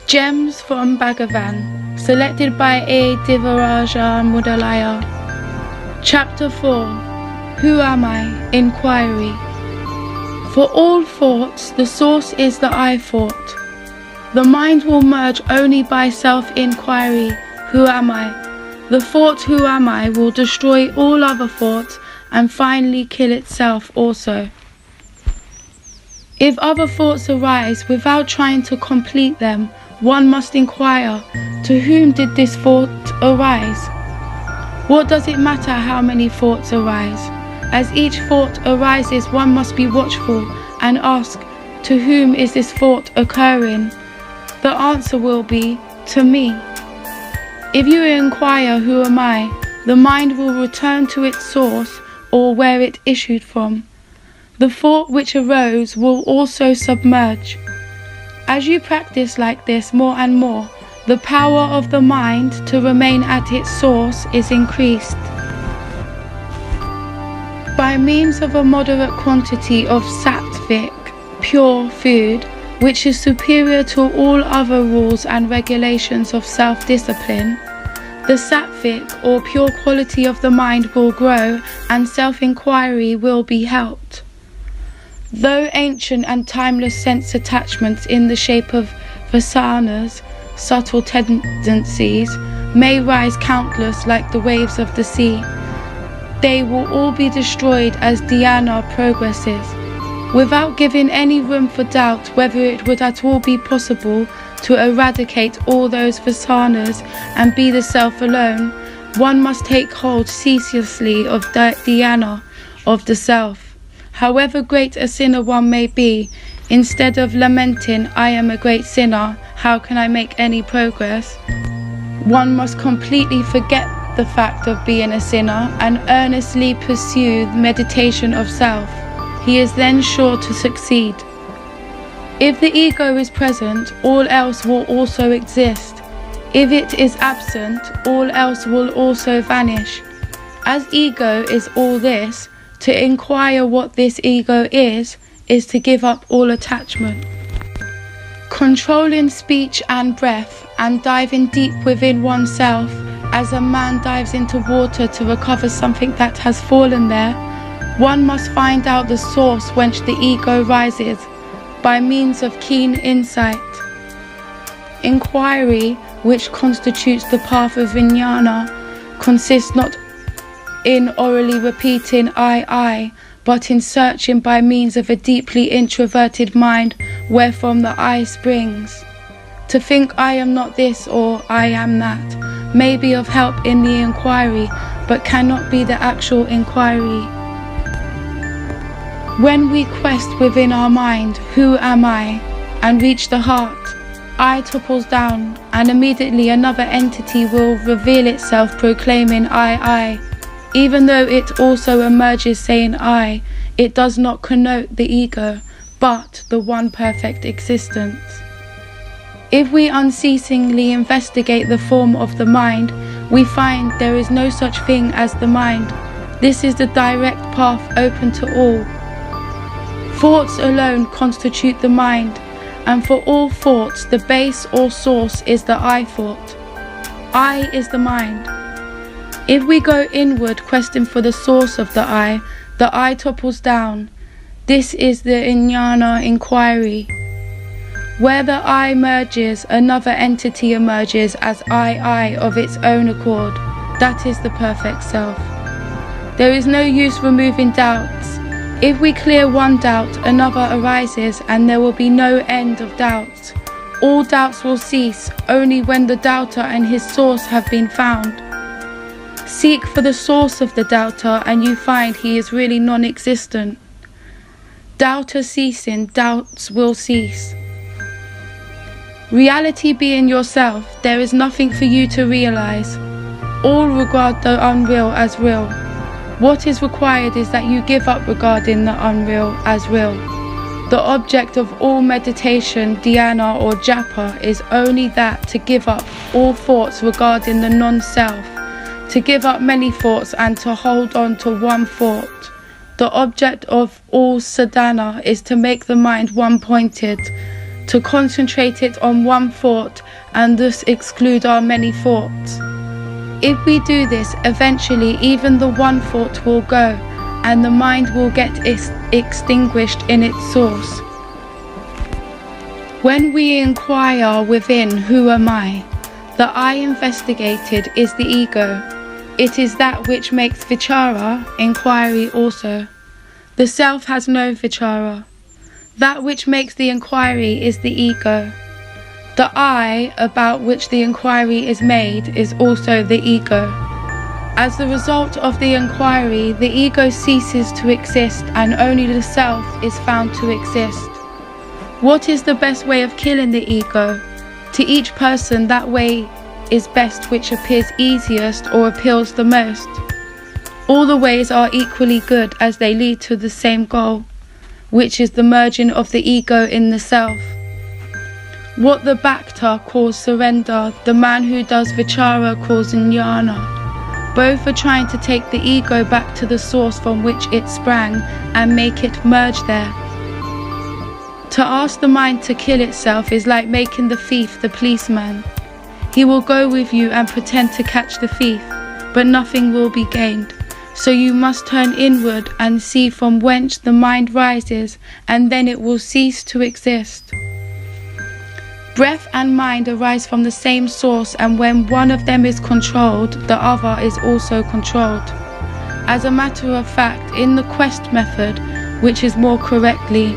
Gems from Bhagavan, selected by A. Devaraja Mudaliar. Chapter 4. Who am I? Enquiry. For all thoughts, the source is the I thought. The mind will merge only by self-inquiry. Who am I? The thought who am I will destroy all other thoughts and finally kill itself also. If other thoughts arise without trying to complete them, one must inquire, to whom did this thought arise? What does it matter how many thoughts arise? As each thought arises, one must be watchful and ask, to whom is this thought occurring? The answer will be, to me. If you inquire, who am I, the mind will return to its source or where it issued from. The thought which arose will also submerge. As you practice like this more and more, the power of the mind to remain at its source is increased. By means of a moderate quantity of sattvic, pure food, which is superior to all other rules and regulations of self-discipline, the sattvic or pure quality of the mind will grow and self-inquiry will be helped. Though ancient and timeless sense attachments in the shape of vasanas, subtle tendencies, may rise countless like the waves of the sea, they will all be destroyed as dhyana progresses. Without giving any room for doubt whether it would at all be possible to eradicate all those vasanas and be the self alone, one must take hold ceaselessly of the dhyana of the self. However great a sinner one may be, instead of lamenting, I am a great sinner, how can I make any progress? One must completely forget the fact of being a sinner and earnestly pursue the meditation of self. He is then sure to succeed. If the ego is present, all else will also exist. If it is absent, all else will also vanish. As ego is all this, to inquire what this ego is to give up all attachment. Controlling speech and breath and diving deep within oneself, as a man dives into water to recover something that has fallen there, one must find out the source whence the ego rises, by means of keen insight. Inquiry, which constitutes the path of vijnana, consists not in orally repeating I, but in searching by means of a deeply introverted mind wherefrom the I springs. To think I am not this or I am that may be of help in the inquiry, but cannot be the actual inquiry. When we quest within our mind, who am I, and reach the heart, I topples down, and immediately another entity will reveal itself proclaiming I. Even though it also emerges saying I, it does not connote the ego, but the one perfect existence. If we unceasingly investigate the form of the mind, we find there is no such thing as the mind. This is the direct path open to all. Thoughts alone constitute the mind, and for all thoughts the base or source is the I thought. I is the mind. If we go inward questing for the source of the I topples down. This is the jnana inquiry. Where the I merges, another entity emerges as I of its own accord. That is the perfect self. There is no use removing doubts. If we clear one doubt, another arises, and there will be no end of doubts. All doubts will cease only when the doubter and his source have been found. Seek for the source of the doubter, and you find he is really non-existent. Doubter ceasing, doubts will cease. Reality being yourself, there is nothing for you to realize. All regard the unreal as real. What is required is that you give up regarding the unreal as real. The object of all meditation, dhyana or japa, is only that to give up all thoughts regarding the non-self, to give up many thoughts and to hold on to one thought. The object of all sadhana is to make the mind one-pointed, to concentrate it on one thought and thus exclude our many thoughts. If we do this, eventually even the one thought will go and the mind will get extinguished in its source. When we inquire within, who am I? The I investigated is the ego. It is that which makes vichara, inquiry also. The self has no vichara. That which makes the inquiry is the ego. The I, about which the inquiry is made, is also the ego. As the result of the inquiry, the ego ceases to exist and only the self is found to exist. What is the best way of killing the ego? To each person that way is best which appears easiest or appeals the most. All the ways are equally good as they lead to the same goal, which is the merging of the ego in the self. What the Bhakta calls surrender, the man who does vichara calls jnana. Both are trying to take the ego back to the source from which it sprang and make it merge there. To ask the mind to kill itself is like making the thief the policeman. He will go with you and pretend to catch the thief, but nothing will be gained. So you must turn inward and see from whence the mind rises, and then it will cease to exist. Breath and mind arise from the same source, and when one of them is controlled, the other is also controlled. As a matter of fact, in the quest method, which is more correctly,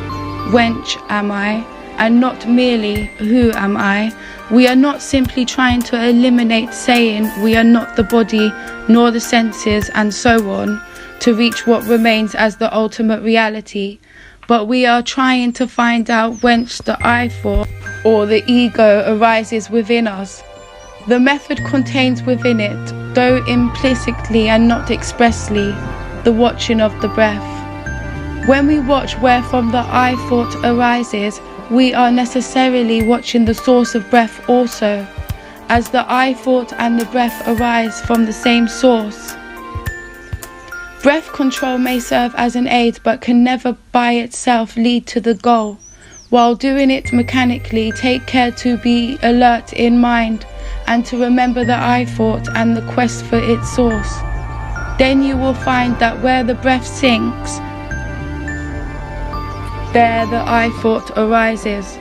whence am I, and not merely who am I, we are not simply trying to eliminate saying we are not the body nor the senses and so on to reach what remains as the ultimate reality, but we are trying to find out whence the I thought or the ego arises within us. The method contains within it, though implicitly and not expressly, the watching of the breath. When we watch wherefrom the I thought arises, we are necessarily watching the source of breath also, as the I thought and the breath arise from the same source. Breath control may serve as an aid but can never by itself lead to the goal. While doing it mechanically, take care to be alert in mind and to remember the I thought and the quest for its source. Then you will find that where the breath sinks, there the I thought arises.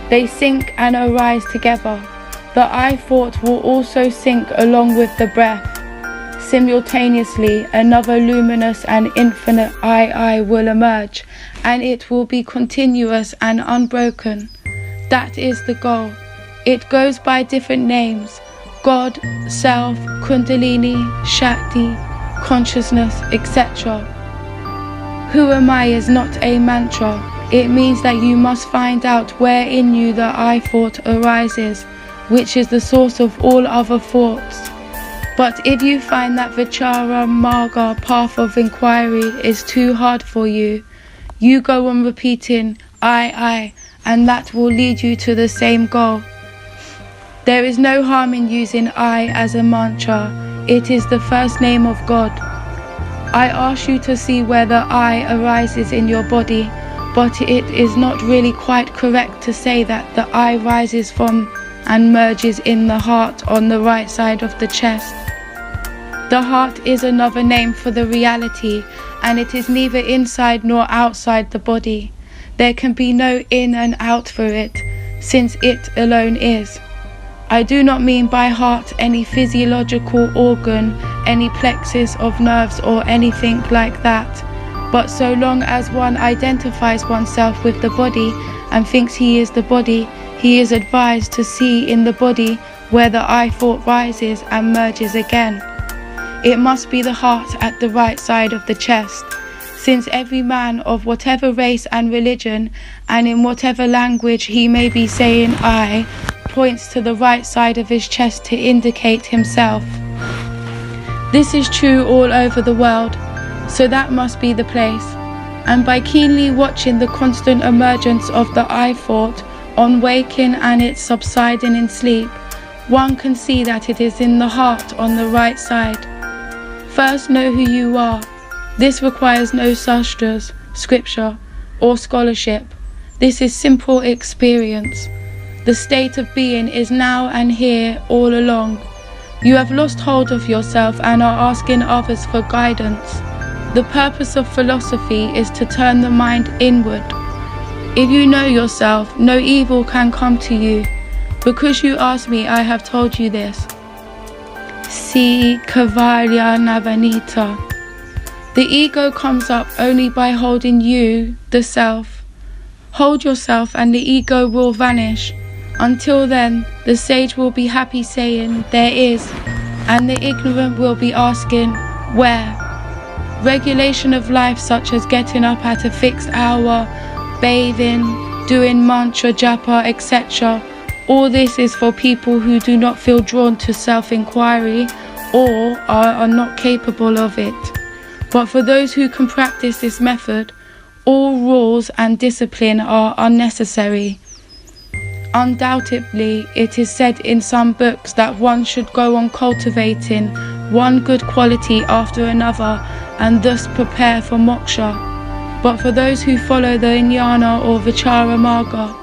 They sink and arise together. The I thought will also sink along with the breath. Simultaneously, another luminous and infinite I will emerge, and it will be continuous and unbroken. That is the goal. It goes by different names: God, Self, Kundalini, Shakti, Consciousness, etc. Who am I is not a mantra. It means that you must find out where in you the I thought arises, which is the source of all other thoughts. But if you find that vichara marga path of inquiry is too hard for you, you go on repeating I, and that will lead you to the same goal. There is no harm in using I as a mantra. It is the first name of God. I ask you to see where the I arises in your body, but it is not really quite correct to say that the I rises from and merges in the heart on the right side of the chest. The heart is another name for the reality, and it is neither inside nor outside the body. There can be no in and out for it, since it alone is. I do not mean by heart any physiological organ, any plexus of nerves or anything like that. But so long as one identifies oneself with the body and thinks he is the body, he is advised to see in the body where the I thought rises and merges again. It must be the heart at the right side of the chest, since every man of whatever race and religion, and in whatever language he may be saying I, points to the right side of his chest to indicate himself. This is true all over the world, so that must be the place. And by keenly watching the constant emergence of the I thought on waking and its subsiding in sleep, one can see that it is in the heart on the right side. First know who you are. This requires no sastras, scripture, or scholarship. This is simple experience. The state of being is now and here all along. You have lost hold of yourself and are asking others for guidance. The purpose of philosophy is to turn the mind inward. If you know yourself, no evil can come to you. Because you asked me, I have told you this. Si Cavallia Navanita. The ego comes up only by holding you, the self. Hold yourself and the ego will vanish. Until then, the sage will be happy saying, there is, and the ignorant will be asking, where? Regulation of life such as getting up at a fixed hour, bathing, doing mantra, japa, etc. All this is for people who do not feel drawn to self-inquiry or are not capable of it. But for those who can practice this method, all rules and discipline are unnecessary. Undoubtedly, it is said in some books that one should go on cultivating one good quality after another and thus prepare for moksha. But for those who follow the jnana or vichara marga,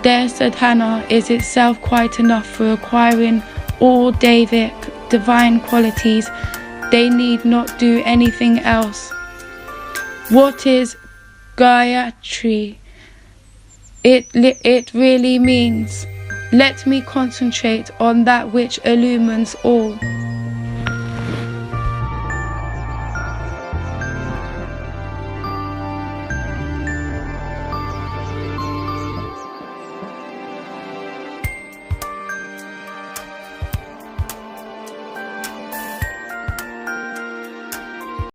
their sadhana is itself quite enough for acquiring all Devic, divine qualities. They need not do anything else. What is Gayatri? It really means, let me concentrate on that which illumines all.